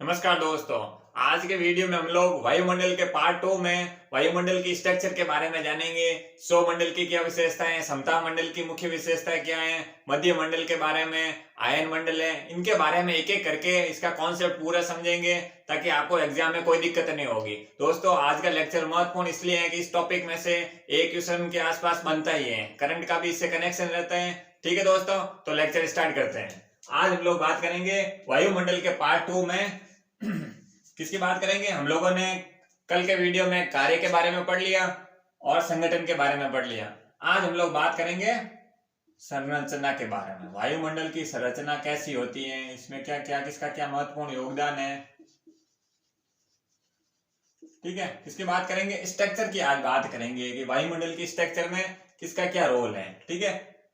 नमस्कार दोस्तों। आज के वीडियो में हम लोग वायुमंडल के पार्ट 2 में वायुमंडल की स्ट्रक्चर के बारे में जानेंगे। सौरमंडल की क्या विशेषताएं, समताप मंडल की मुख्य विशेषताएं क्या हैं, मध्य मंडल के बारे में, आयन मंडल है, इनके बारे में एक एक करके इसका कॉन्सेप्ट पूरा समझेंगे ताकि आपको एग्जाम में कोई दिक्कत नहीं होगी। दोस्तों, आज का लेक्चर महत्वपूर्ण इसलिए है कि इस टॉपिक में से एक क्वेश्चन के आसपास बनता ही है, करंट का भी इससे कनेक्शन रहता है। ठीक है दोस्तों, तो लेक्चर स्टार्ट करते हैं। आज हम लोग बात करेंगे वायुमंडल के पार्ट 2 में किसकी बात करेंगे। हम लोगों ने कल के वीडियो में कार्य के बारे में पढ़ लिया और संगठन के बारे में पढ़ लिया। आज हम लोग बात करेंगे संरचना के बारे में। वायुमंडल की संरचना कैसी होती है, इसमें क्या क्या किसका क्या महत्वपूर्ण योगदान है। ठीक है, इसकी बात करेंगे। स्ट्रक्चर की आज बात करेंगे कि वायुमंडल की स्ट्रक्चर में किसका क्या रोल है। ठीक है,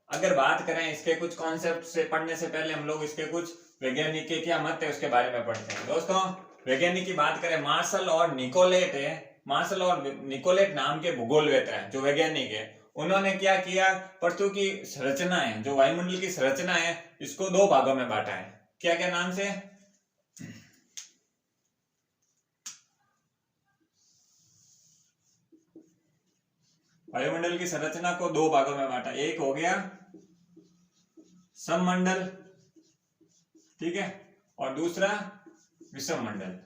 अगर बात करें इसके कुछ कॉन्सेप्ट से पढ़ने से पहले हम लोग इसके कुछ वैज्ञानिक के क्या मत है उसके बारे में पढ़ते हैं। दोस्तों, वैज्ञानिक की बात करें, मार्शल और निकोलेट है। मार्शल और निकोलेट नाम के भूगोलवेत्ता है जो वैज्ञानिक है। उन्होंने क्या किया, पृथ्वी की संरचना है, जो वायुमंडल की संरचना है, इसको दो भागों में बांटा है। क्या क्या नाम से? वायुमंडल की संरचना को दो भागों में बांटा। एक हो गया सममंडल, ठीक है, और दूसरा विषम मंडल।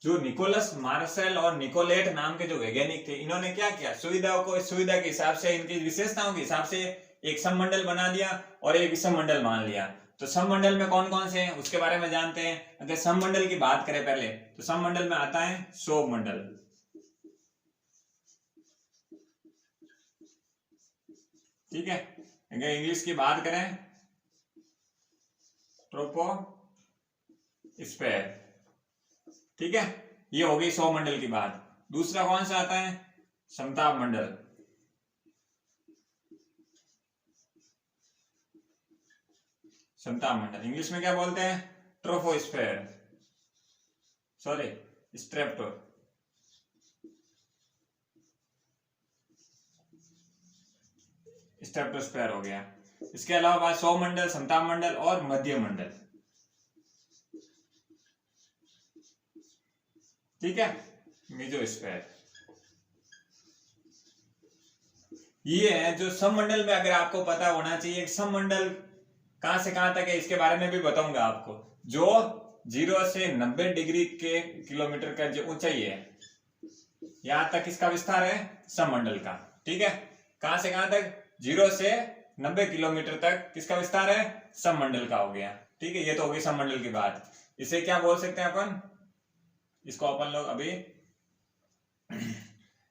जो निकोलस मार्शल और निकोलेट नाम के जो वैज्ञानिक थे, इन्होंने क्या किया, सुविधाओं को सुविधा के हिसाब से, इनकी विशेषताओं के हिसाब से एक सममंडल बना दिया और एक विषम मंडल मान लिया। तो सममंडल में कौन कौन से हैं उसके बारे में जानते हैं। अगर सममंडल की बात करें पहले, तो सममंडल में आता है सौरमंडल। ठीक है, अगर इंग्लिश की बात करें ट्रोपोस्फेयर। ठीक है, ये हो गई सौरमंडल की बात। दूसरा कौन सा आता है, समताप मंडल। समताप मंडल इंग्लिश में क्या बोलते हैं, ट्रोपोस्फेयर, सॉरी स्ट्रेप्टो। स्ट्रेप्टोस्फेयर हो गया। इसके अलावा सौरमंडल, समताप मंडल और मध्य मंडल। ठीक है, मेसोस्फेयर। ये है जो सममंडल में, अगर आपको पता होना चाहिए सममंडल कहां से कहां तक है, इसके बारे में भी बताऊंगा आपको। जो 0 से 90 डिग्री के किलोमीटर का जो ऊंचाई है, यहां तक इसका विस्तार है सममंडल का। ठीक है, कहां से कहां तक, 0 से 90 किलोमीटर तक किसका विस्तार है, सममंडल का हो गया। ठीक है, ये तो हो गई सममंडल की बात। इसे क्या बोल सकते हैं अपन, इसको अपन लोग अभी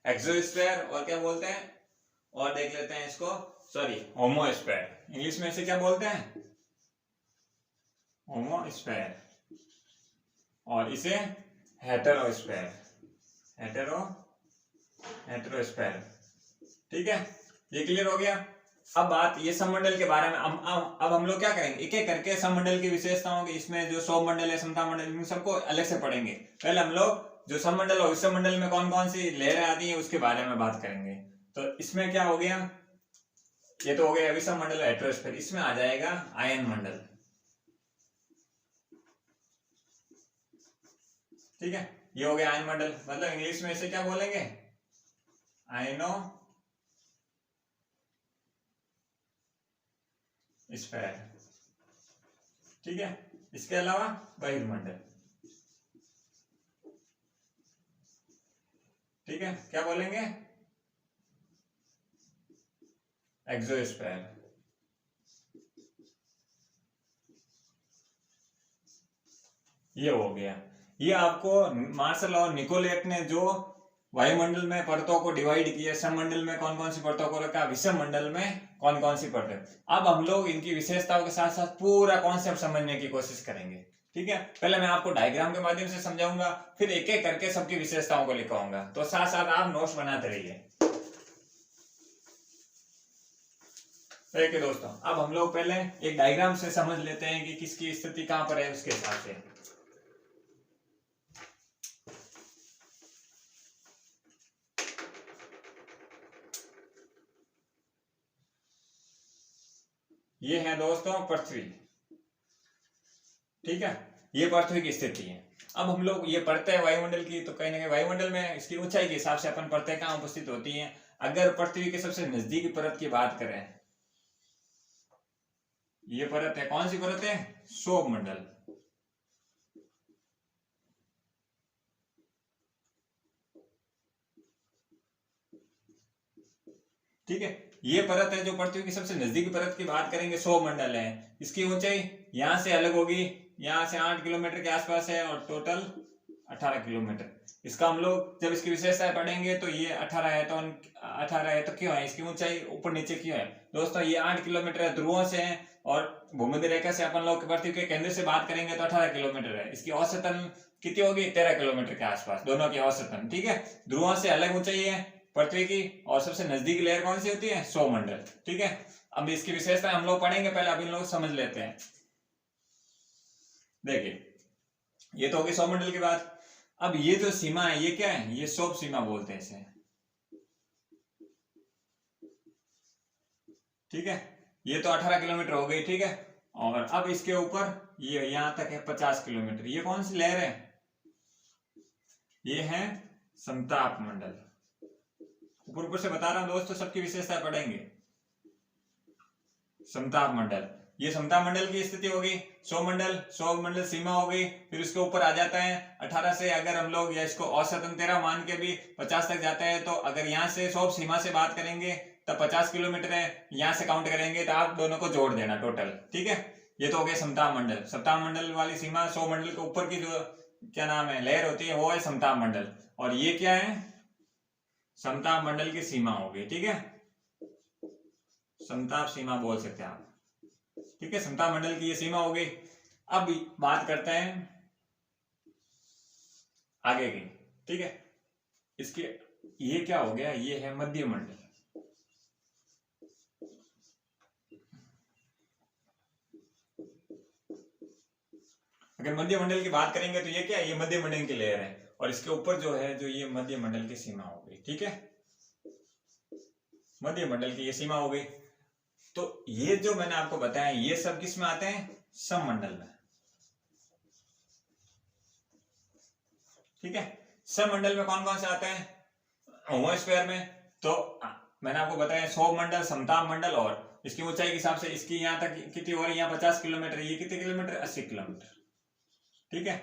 एक्सोस्फेयर और क्या बोलते हैं, और देख लेते हैं इसको, सॉरी होमोस्फेयर। इंग्लिश में इसे क्या बोलते हैं, होमोस्फेयर, और इसे हेटेरोस्फेयर, हेटेरोस्फेयर। ठीक है, ये क्लियर हो गया। अब बात ये सममंडल के बारे में। अब हम लोग क्या करेंगे, एक एक करके सममंडल की विशेषताओं की, इसमें जो सौरमंडल है, समताप मंडल, इन सबको अलग से पढ़ेंगे। पहले हम लोग जो सममंडल और विषम मंडल में कौन कौन सी लहरें आती हैं उसके बारे में बात करेंगे। तो इसमें क्या हो गया, ये तो हो गया विषम मंडल, हेटेरोस्फेयर। इसमें आ जाएगा आयन मंडल। ठीक है, ये हो गया आयन मंडल। मतलब इंग्लिश में इसे क्या बोलेंगे, आयनो स्फेयर। ठीक है, इसके अलावा बहिर्मंडल। ठीक है, क्या बोलेंगे, एक्सोस्फेयर। ये हो गया। ये आपको मार्शल और निकोलेट ने जो वायुमंडल में परतों को डिवाइड किया, सममंडल में कौन कौन सी परतों को रखा, विषम मंडल में कौन कौन सी परतें। अब हम लोग इनकी विशेषताओं के साथ साथ पूरा कॉन्सेप्ट समझने की कोशिश करेंगे। ठीक है, पहले मैं आपको डायग्राम के माध्यम से समझाऊंगा, फिर एक एक करके सबकी विशेषताओं को लिखवाऊंगा। तो साथ साथ आप नोट्स बनाते रहिए। ठीक है दोस्तों, अब हम लोग पहले एक डायग्राम से समझ लेते हैं कि किसकी स्थिति कहां पर है, उसके हिसाब से। ये है दोस्तों पृथ्वी। ठीक है, ये पृथ्वी की स्थिति है। अब हम लोग ये पढ़ते हैं वायुमंडल की, तो कहीं ना कहीं वायुमंडल में इसकी ऊंचाई के हिसाब से अपन पढ़ते हैं कहाँ उपस्थित होती है। अगर पृथ्वी के सबसे नजदीकी परत की बात करें, ये परत है, कौन सी परत है, क्षोभ मंडल। ठीक है, ये परत है जो पृथ्वी की सबसे नजदीकी परत की बात करेंगे, क्षोभ मंडल है। इसकी ऊंचाई यहां से अलग होगी, यहां से 8 किलोमीटर के आसपास है और टोटल 18 किलोमीटर। इसका हम लोग जब इसकी विशेषताएं पढ़ेंगे तो ये 18 है, तो 18 है तो क्यों है, इसकी ऊंचाई ऊपर नीचे क्यों है दोस्तों, ये 8 किलोमीटर है, ध्रुवों से है, और भूमध्य रेखा से अपन लोग पृथ्वी के केंद्र से बात करेंगे तो 18 किलोमीटर है। इसकी औसतन कितनी होगी, 13 किलोमीटर के आसपास, दोनों की औसतन। ठीक है, ध्रुवों से अलग ऊंचाई है पृथ्वी की, और सबसे नजदीकी लेयर कौन सी होती है, क्षोभ मंडल। ठीक है, अब इसकी विशेषता हम लोग पढ़ेंगे, पहले अभी लोग समझ लेते हैं। देखिए, ये तो होगी क्षोभ मंडल की बात। अब ये जो सीमा है ये क्या है, ये क्षोभ सीमा बोलते हैं इसे। ठीक है, ये तो 18 किलोमीटर हो गई। ठीक है, और अब इसके ऊपर ये यहां तक है 50 किलोमीटर। ये कौन सी लहर है, ये है समताप मंडल। ऊपर ऊपर से बता रहा हूं दोस्तों, सबकी विशेषता पढ़ेंगे। समताप मंडल, ये समताप मंडल की स्थिति होगी, क्षोभ मंडल सीमा होगी, फिर उसके ऊपर आ जाता है 18 से, अगर हम लोग या इसको औसतन 13 मान के भी 50 तक जाता है, तो अगर यहाँ से क्षोभ सीमा से बात करेंगे तब 50 किलोमीटर है, यहाँ से काउंट करेंगे तो आप दोनों को जोड़ देना टोटल। ठीक है, ये तो हो गया समताप मंडल। समताप मंडल वाली सीमा, क्षोभ मंडल के ऊपर की जो क्या नाम है लहर होती है, वो है समताप मंडल, और ये क्या है, समताप मंडल की सीमा होगी। ठीक है, समताप सीमा बोल सकते हैं आप। ठीक है, समताप मंडल की ये सीमा हो गई। अब बात करते हैं आगे की। ठीक है, इसके ये क्या हो गया, ये है मध्य मंडल। अगर मध्य मंडल की बात करेंगे तो ये क्या है, ये मध्य मंडल की लेयर है, और इसके ऊपर जो है जो ये मध्य मंडल की सीमा हो गई। ठीक है, मध्य मंडल की ये सीमा हो गई। तो ये जो मैंने आपको बताया ये सब किस में आते हैं, सममंडल में। ठीक है, सममंडल में कौन कौन से आते हैं, होमोस्फीयर में। तो मैंने आपको बताया क्षोभ मंडल, समताप मंडल, और इसकी ऊंचाई के हिसाब से इसकी यहाँ तक कितनी हो रही है, यहाँ 50 किलोमीटर, ये कितने किलोमीटर, 80 किलोमीटर। ठीक है,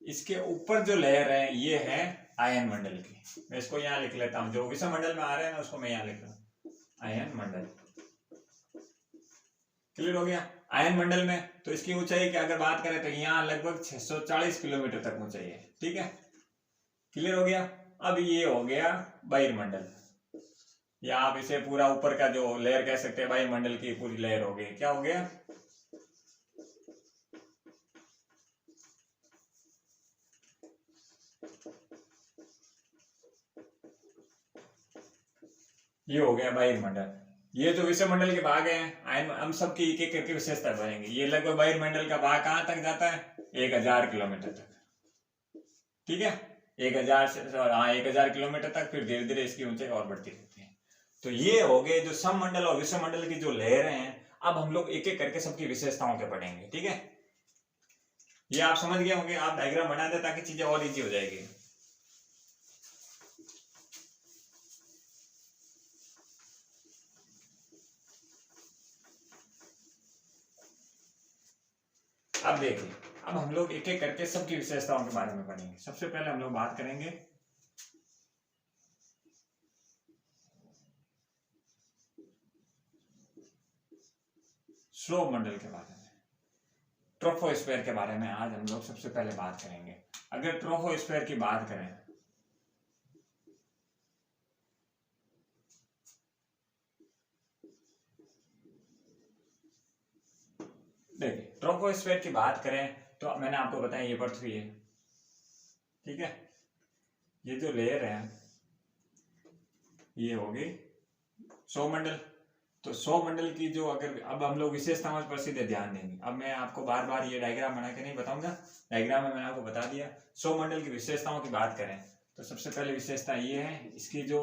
इसके ऊपर जो लेयर है ये है आयन मंडल की। मैं इसको यहाँ लिख लेता हूँ, जो विषम मंडल में आ रहा है ना उसको मैं यहाँ लिख रहा हूँ, आयन मंडल। क्लियर हो गया, आयन मंडल में तो इसकी ऊंचाई की अगर बात करें तो यहाँ लगभग 640 किलोमीटर तक ऊंचाई है। ठीक है, क्लियर हो गया। अब ये हो गया वायुमंडल, या आप इसे पूरा ऊपर का जो लेयर कह सकते हैं, वायुमंडल की पूरी लेयर हो गई। क्या हो गया, ये हो गया वायुमंडल। ये जो विषमंडल के भाग हैं आयन, हम सबकी एक एक करके विशेषता बढ़ेंगे। ये लगभग वायुमंडल का भाग कहां तक जाता है, 1000 किलोमीटर तक। ठीक है, 1000 से, हाँ 1000 किलोमीटर तक, फिर धीरे धीरे इसकी ऊंचाई और बढ़ती रहती है। तो ये हो गए जो सममंडल और विषमंडल की जो लहरें हैं। अब हम लोग एक एक करके सबकी विशेषताओं के पढ़ेंगे। ठीक है, ये आप समझ गए होंगे, आप डायग्राम बना दे ताकि चीजें और इजी हो जाएगी। अब देखिए, अब हम लोग एक एक करके सबकी विशेषताओं के बारे में पढ़ेंगे। सबसे पहले हम लोग बात करेंगे क्षोभ मंडल के बारे में, ट्रोपोस्फीयर के बारे में आज हम लोग सबसे पहले बात करेंगे। अगर ट्रोपोस्फीयर की बात करें, देखिए ट्रोपोस्फीयर की बात करें तो मैंने आपको बताया ये पृथ्वी है। ठीक है, ये जो लेयर है ये होगी क्षोभ मंडल। तो क्षोभ मंडल की जो अगर अब हम लोग विशेषताओं पर सीधे ध्यान देंगे। अब मैं आपको बार बार ये डायग्राम बना के नहीं बताऊंगा, डायग्राम में मैंने आपको बता दिया। क्षोभ मंडल की विशेषताओं की बात करें तो सबसे पहले विशेषता ये है, इसकी जो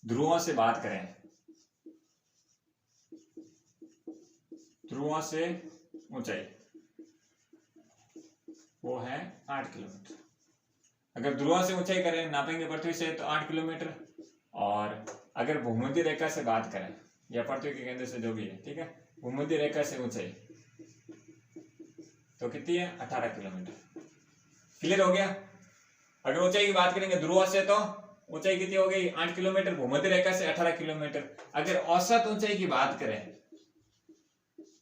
ध्रुवों से बात करें, ध्रुवों से ऊंचाई, वो है 8 किलोमीटर। अगर ध्रुव से ऊंचाई करें, नापेंगे पृथ्वी से, तो 8 किलोमीटर। और अगर भूमध्य रेखा से बात करें या पृथ्वी के केंद्र से जो भी है, ठीक है, भूमध्य रेखा से ऊंचाई तो कितनी है? 18 किलोमीटर। क्लियर हो गया? अगर ऊंचाई की बात करेंगे ध्रुव से तो ऊंचाई कितनी हो गई? 8 किलोमीटर। भूमध्य रेखा से 18 किलोमीटर। अगर औसत ऊंचाई की बात करें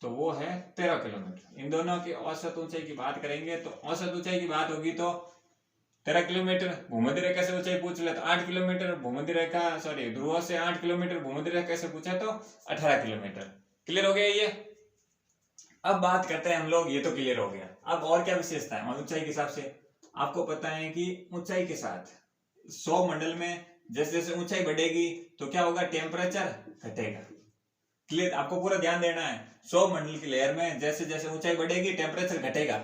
तो वो है 13 किलोमीटर। इन दोनों की औसत ऊंचाई की बात करेंगे तो औसत ऊंचाई की बात होगी तो 13 किलोमीटर। भूमध्य रेखा से ऊंचाई पूछ ले तो 8 किलोमीटर। भूमध्य रेखा सॉरी ध्रुव से 8 किलोमीटर, भूमध्य रेखा से पूछा तो 18 किलोमीटर। क्लियर हो गया ये? अब बात करते हैं हम लोग, ये तो क्लियर हो गया। अब और क्या विशेषता है ऊंचाई के हिसाब से? आपको पता है कि ऊंचाई के साथ सौ मंडल में जैसे जैसे ऊंचाई बढ़ेगी तो क्या होगा? टेम्परेचर घटेगा। क्लियर? आपको पूरा ध्यान देना है। 100 मंडल की लेयर में जैसे जैसे ऊंचाई बढ़ेगी टेम्परेचर घटेगा,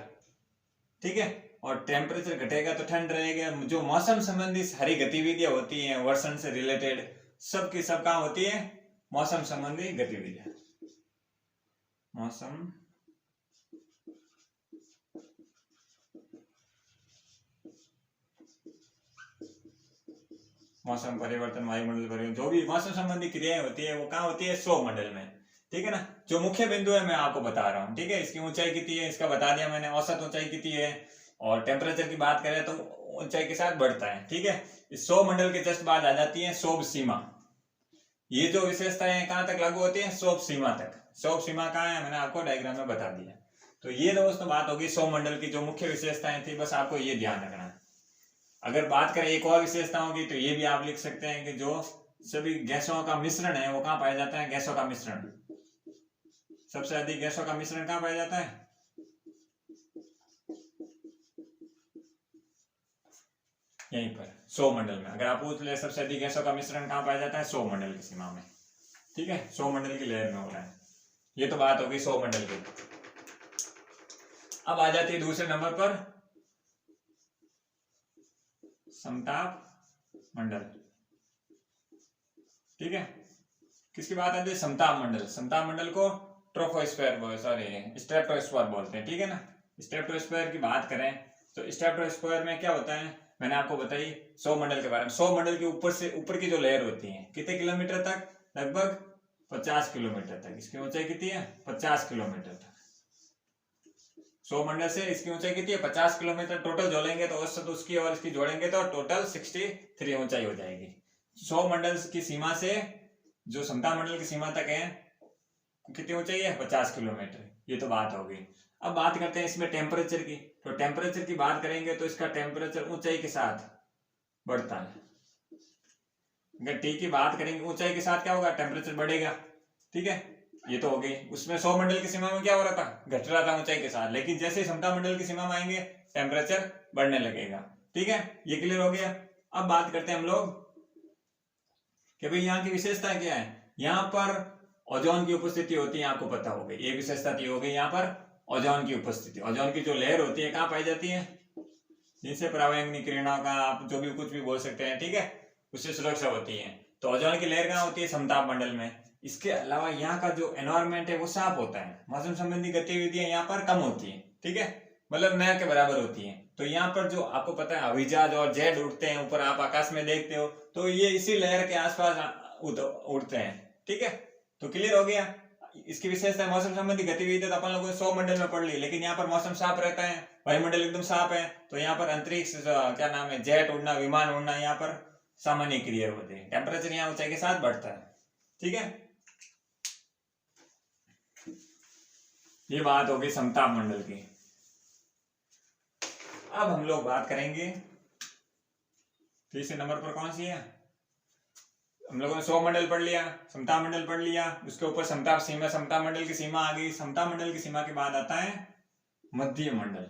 ठीक है, और टेम्परेचर घटेगा तो ठंड रहेगा। जो मौसम संबंधी सारी गतिविधियां होती हैं वर्षण से रिलेटेड, सब की सब कहाँ होती है? मौसम संबंधी गतिविधियां। मौसम मौसम परिवर्तन, वायुमंडल परिवर्तन, जो भी मौसम संबंधी क्रियाएं होती है वो कहाँ होती है? 100 मंडल में, ठीक है ना। जो मुख्य बिंदु है मैं आपको बता रहा हूँ, ठीक है। इसकी ऊंचाई कितनी है इसका बता दिया मैंने, औसत ऊंचाई कितनी है, और टेम्परेचर की बात करें तो ऊंचाई के साथ बढ़ता है, ठीक है। इस 100 मंडल के जस्ट बाद आ जाती है शोभ सीमा। ये जो विशेषताएं कहाँ तक लागू होती है? शोभ सीमा तक। शोभ सीमा कहाँ है? मैंने आपको डायग्राम में बता दिया। तो ये दोस्तों बात होगी 100 मंडल की जो मुख्य विशेषताएं थी, बस आपको ये ध्यान रखना है। अगर बात करें एक और विशेषताओं की तो ये भी आप लिख सकते हैं कि जो सभी गैसों का मिश्रण है वो कहाँ पाया जाता है? गैसों का मिश्रण। सबसे अधिक गैसों का मिश्रण कहाँ पाया जाता है? यहीं पर 100 मंडल में। अगर आप पूछ ले सबसे अधिक गैसों का मिश्रण कहाँ पाया जाता है? 100 मंडल की सीमा में, ठीक है, 100 मंडल की लेयर में हो रहा है। ये तो बात होगी 100 मंडल की। अब आ जाती है दूसरे नंबर पर समताप मंडल, ठीक है। किसकी बात आती है? समताप मंडल। समताप मंडल को ट्रोपोस्फीयर सॉरी स्ट्रेटोस्फीयर बोलते हैं, ठीक है ना। स्ट्रेटोस्फीयर की बात करें तो स्ट्रेटोस्फीयर में क्या होता है मैंने आपको बताई 100 मंडल के बारे में। 100 मंडल के ऊपर से ऊपर की जो लेयर होती है कितने किलोमीटर तक? लगभग 50 किलोमीटर तक। इसकी ऊंचाई कितनी है? 50 किलोमीटर तक। 100 मंडल से इसकी ऊंचाई कितनी है? 50 किलोमीटर। टोटल जोड़ेंगे तो औसत उसकी और इसकी जोड़ेंगे तो टोटल 63 ऊंचाई हो जाएगी। 100 मंडल की सीमा से जो समताप मंडल की सीमा तक है कितनी ऊंचाई है? 50 किलोमीटर। ये तो बात होगी। अब बात करते हैं इसमें टेम्परेचर की। तो टेम्परेचर की बात करेंगे तो इसका टेम्परेचर ऊंचाई के साथ बढ़ता है। अगर टी की बात करेंगे ऊंचाई के साथ क्या होगा? टेम्परेचर बढ़ेगा, ठीक है। ये तो हो गई। उसमें 100 मंडल की सीमा में क्या हो रहा था? घट रहा था ऊंचाई के साथ। लेकिन जैसे ही समताप मंडल की सीमा में आएंगे टेम्परेचर बढ़ने लगेगा, ठीक है। ये क्लियर हो गया। अब बात करते हैं हम लोग कि भाई यहाँ की विशेषता क्या है। यहाँ पर ओजोन की उपस्थिति होती है, आपको पता होगी। ये विशेषता हो गई यहाँ पर ओजोन की उपस्थिति। ओजोन की जो लेयर होती है कहाँ पाई जाती है? जिनसे परावैंगनी किरणों का आप जो भी कुछ भी बोल सकते हैं, ठीक है, उससे सुरक्षा होती है। तो ओजोन की लेयर कहाँ होती है? समताप मंडल में। इसके अलावा यहाँ का जो एनवायरमेंट है वो साफ होता है। मौसम संबंधी गतिविधियां यहाँ पर कम होती है, ठीक है, मतलब न के बराबर होती है। तो यहाँ पर जो आपको पता है हवाई जहाज और जेट उड़ते हैं ऊपर, आप आकाश में देखते हो, तो ये इसी लेयर के आसपास उड़ते हैं, ठीक है। तो क्लियर हो गया। इसकी विशेषता मौसम संबंधी गतिविधि तो अपन लोगों ने 100 मंडल में पढ़ ली, लेकिन यहाँ पर मौसम साफ रहता है, वायुमंडल एकदम साफ है। तो यहाँ पर अंतरिक्ष क्या नाम है, जेट उड़ना, विमान उड़ना यहाँ पर सामान्य क्रिया होती है। टेम्परेचर यहाँ ऊंचाई के साथ बढ़ता है, ठीक है। ये बात होगी समताप मंडल की। अब हम लोग बात करेंगे तीसरे नंबर पर कौन सी है। हम लोगों ने 100 मंडल पढ़ लिया, समताप मंडल पढ़ लिया, उसके ऊपर समताप सीमा, समताप मंडल की सीमा आ गई। समताप मंडल की सीमा के बाद आता है मध्य मंडल,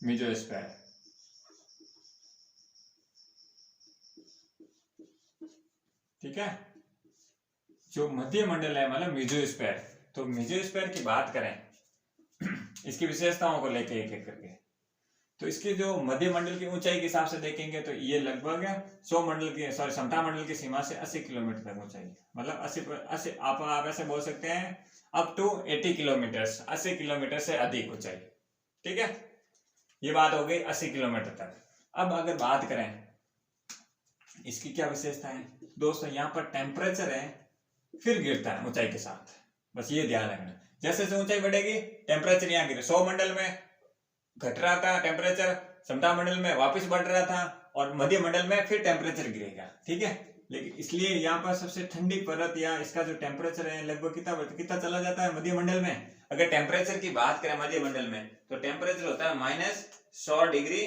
मेसोस्फीयर, ठीक है। जो मध्य मंडल है मतलब मेसोस्फीयर। तो मेसोस्फीयर की बात करें इसकी विशेषताओं को लेके एक एक करके, तो इसकी जो मध्य मंडल की ऊंचाई के हिसाब से देखेंगे तो ये लगभग 100 मंडल की समताप मंडल की सीमा से 80 किलोमीटर तक ऊंचाई, मतलब 80 आप ऐसे बोल सकते हैं अप टू 80 किलोमीटर, 80 किलोमीटर से अधिक ऊंचाई, ठीक है, ये बात हो गई 80 किलोमीटर तक। अब अगर बात करें इसकी क्या विशेषता है दोस्तों, यहाँ पर टेम्परेचर है फिर गिरता है ऊंचाई के साथ, बस ये ध्यान रखना। जैसे जैसे ऊंचाई बढ़ेगी टेम्परेचर यहाँ गिरे, 100 मंडल में घट रहा था टेम्परेचर, समता मंडल में वापस बढ़ रहा था, और मध्य मंडल में फिर टेम्परेचर गिरेगा। ठीक है, लेकिन इसलिए यहाँ पर सबसे ठंडी परत या इसका जो टेम्परेचर है लगभग कितना चला जाता है मध्य मंडल में। अगर टेम्परेचर की बात करें मध्य मंडल में तो टेम्परेचर होता है -100 डिग्री,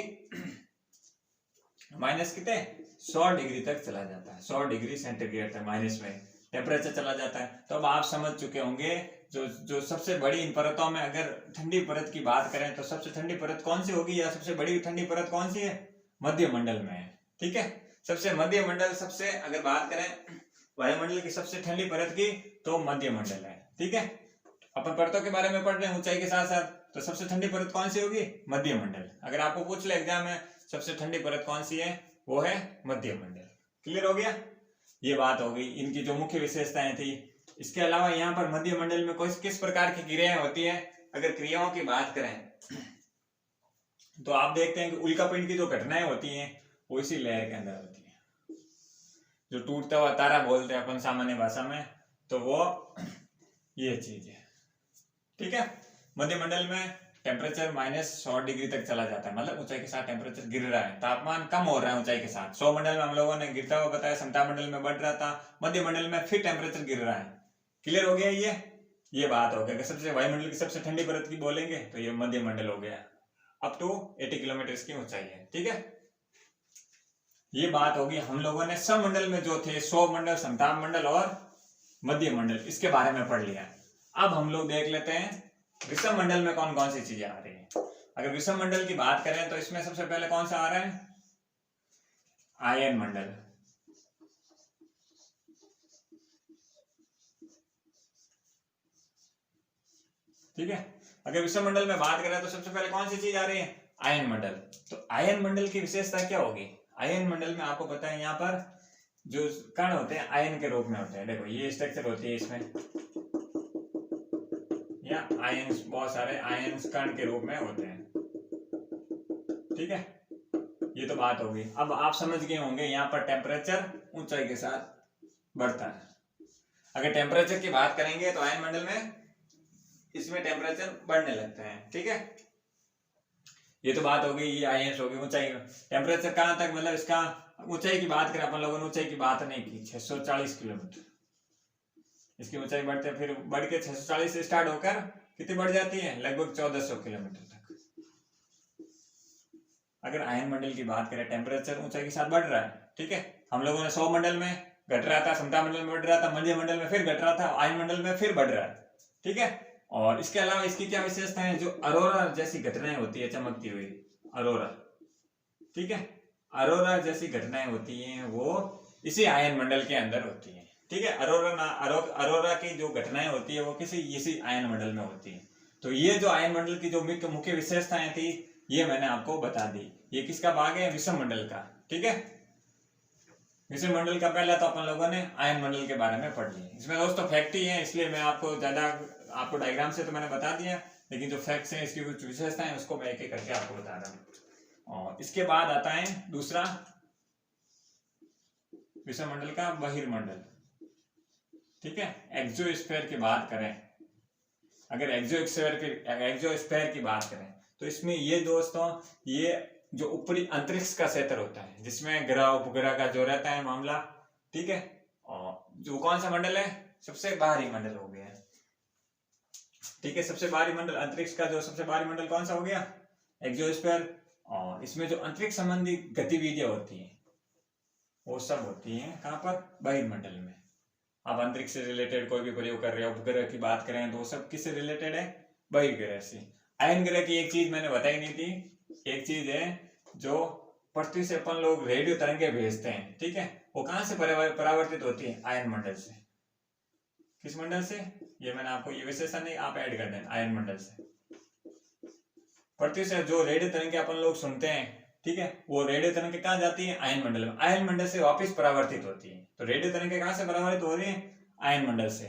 माइनस कितने 100 डिग्री तक चला जाता है, 100 डिग्री सेंटीग्रेड तक माइनस में टेम्परेचर चला जाता है। तो अब आप समझ चुके होंगे जो सबसे बड़ी इन परतों में अगर ठंडी परत की बात करें तो सबसे ठंडी परत कौन सी होगी, या सबसे बड़ी ठंडी परत कौन सी है, मध्य मंडल में है। ठीक है, सबसे मध्य मंडल, सबसे अगर बात करें वायुमंडल की सबसे ठंडी परत की तो मध्य मंडल है। ठीक है, अपन परतों के बारे में पढ़ रहे हैं ऊंचाई के साथ साथ, तो सबसे ठंडी परत कौन सी होगी, मध्य मंडल। अगर आपको पूछ ले एग्जाम में सबसे ठंडी परत कौन सी है, वो है मध्य मंडल। क्लियर हो गया, ये बात हो गई इनकी जो मुख्य विशेषताएं थी। इसके अलावा यहाँ पर मध्य मंडल में किस प्रकार की क्रियाएं होती है, अगर क्रियाओं की बात करें तो आप देखते हैं कि उल्कापिंड की जो घटनाएं होती हैं वो इसी लहर के अंदर होती है, जो टूटता हुआ तारा बोलते हैं अपन सामान्य भाषा में, तो वो ये चीज है। ठीक है, मध्य मंडल में टेम्परेचर -100 डिग्री तक चला जाता है, मतलब ऊंचाई के साथ टेम्परेचर गिर रहा है, तापमान कम हो रहा है ऊंचाई के साथ। 100 मंडल में हम लोगों ने गिरता हुआ बताया, समता मंडल में बढ़ रहा था, मध्य मंडल में फिर टेम्परेचर गिर रहा है। क्लियर हो गया, ये बात हो गया। सबसे वायुमंडल की सबसे ठंडी परत की बोलेंगे तो ये मध्य मंडल हो गया, अप टू 80 किलोमीटर की ऊंचाई है। ठीक है, ये बात होगी। हम लोगों ने सब मंडल में जो थे 100 मंडल, समता मंडल और मध्य मंडल, इसके बारे में पढ़ लिया। अब हम लोग देख लेते हैं विषम मंडल में कौन कौन सी चीजें आ रही है। अगर विषम मंडल की बात करें तो इसमें सबसे पहले कौन सा आ रहा है, आयन मंडल। ठीक है, अगर विषम मंडल में बात करें तो सबसे पहले कौन सी चीज आ रही है, आयन मंडल। तो आयन मंडल की विशेषता क्या होगी, आयन मंडल में आपको पता है यहाँ पर जो कण होते हैं आयन के रूप में होते हैं। देखो ये स्ट्रक्चर होती है इसमें, या आयंस, बहुत सारे आयंस कण के रूप में होते हैं। ठीक है, ये तो बात होगी। अब आप समझ गए होंगे यहाँ पर टेम्परेचर ऊंचाई के साथ बढ़ता है। अगर टेम्परेचर की बात करेंगे तो आयन मंडल में इसमें टेम्परेचर बढ़ने लगते हैं। ठीक है, ये तो बात हो गई, ये आयंस हो गई ऊंचाई। टेम्परेचर कहां तक, मतलब इसका ऊंचाई की बात करें, अपन लोगों ने ऊंचाई की बात नहीं की, 640 किलोमीटर इसकी ऊंचाई बढ़ते, फिर बढ़ के 640 से स्टार्ट होकर कितनी बढ़ जाती है, लगभग 1400 किलोमीटर तक। अगर आयन मंडल की बात करें टेम्परेचर ऊंचाई के साथ बढ़ रहा है। ठीक है, हम लोगों ने 100 मंडल में घट रहा था, समता मंडल में बढ़ रहा था, मध्य मंडल में फिर घट रहा था, आयन मंडल में फिर बढ़ रहा है। ठीक है, और इसके अलावा इसकी क्या विशेषता है, जो अरोरा जैसी घटनाएं होती है, चमकती हुई अरोरा। ठीक है, अरोरा जैसी घटनाएं होती हैं वो इसी आयन मंडल के अंदर होती है। ठीक है, अरोरा की जो घटनाएं होती है वो इसी आयन मंडल में होती है। तो ये जो आयन मंडल की जो मुख्य विशेषताएं थी ये मैंने आपको बता दी। ये किसका भाग है, विषम मंडल का। ठीक है, विषम मंडल का पहला तो अपन लोगों ने आयन मंडल के बारे में पढ़ लिया। इसमें दोस्तों फैक्ट ही है, इसलिए मैं आपको डायग्राम से तो मैंने बता दिया, लेकिन जो फैक्ट्स हैं इसकी कुछ विशेषताएं हैं उसको मैं एक एक करके आपको बता रहा हूँ। और इसके बाद आता है दूसरा विषम मंडल का बहिर्मंडल। ठीक है, एक्सोस्फीयर की बात करें, अगर एक्सोस्फीयर की बात करें तो इसमें ये दोस्तों, ये जो ऊपरी अंतरिक्ष का क्षेत्र होता है जिसमें ग्रह उपग्रह का जो रहता है मामला। ठीक है, और जो कौन सा मंडल है, सबसे बाहरी मंडल हो गया। ठीक है, सबसे बाहरी मंडल अंतरिक्ष का जो सबसे बाहरी मंडल कौन सा हो गया, एक्सोस्फीयर। और इसमें जो अंतरिक्ष संबंधी गतिविधियां होती हैं वो सब होती हैं कहाँ पर, बहिर्मंडल में। आप अंतरिक्ष से रिलेटेड कोई भी प्रयोग कर रहे हो, उपग्रह की बात करें तो वो सब किससे रिलेटेड है, बहिर्ग्रह से। आयन ग्रह की एक चीज मैंने बताई नहीं थी, एक चीज है जो पृथ्वी से अपन लोग रेडियो तरंगे भेजते हैं। ठीक है, वो कहां से परावर्तित होती है, आयन मंडल से। किस मंडल से, ये मैंने आपको ये विशेषण नहीं, आप ऐड कर दें, आयन मंडल से। पृथ्वी से जो रेडियो तरंगे अपन लोग सुनते हैं, ठीक है, वो रेडियो तरंगे कहाँ जाती है, आयन मंडल में। आयन मंडल से वापस परावर्तित होती है। तो रेडियो तरंगे कहाँ से परावर्तित हो रही है, आयन मंडल से।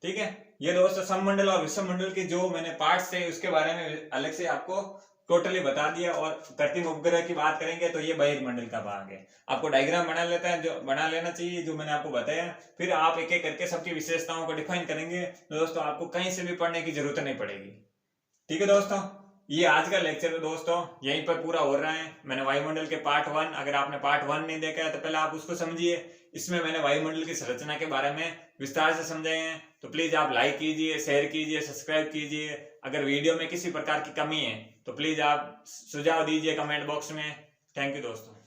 ठीक है, ये दोस्तों सममंडल और विषम मंडल के जो मैंने पार्ट्स थे उसके बारे में अलग से आपको टोटली बता दिया। और कृत्रिम उपग्रह की बात करेंगे तो ये बहिर्मंडल का भाग है। आपको डायग्राम बना लेना चाहिए जो मैंने आपको बताया। फिर आप एक एक करके सबकी विशेषताओं को डिफाइन करेंगे तो दोस्तों आपको कहीं से भी पढ़ने की जरूरत नहीं पड़ेगी। ठीक है दोस्तों, ये आज का लेक्चर दोस्तों यहीं पर पूरा हो रहा है। मैंने वायुमंडल के पार्ट 1, अगर आपने पार्ट 1 नहीं देखा है तो पहले आप उसको समझिए। इसमें मैंने वायुमंडल की संरचना के बारे में विस्तार से समझाए हैं। तो प्लीज आप लाइक कीजिए, शेयर कीजिए, सब्सक्राइब कीजिए। अगर वीडियो में किसी प्रकार की कमी है तो प्लीज आप सुझाव दीजिए कमेंट बॉक्स में। थैंक यू दोस्तों।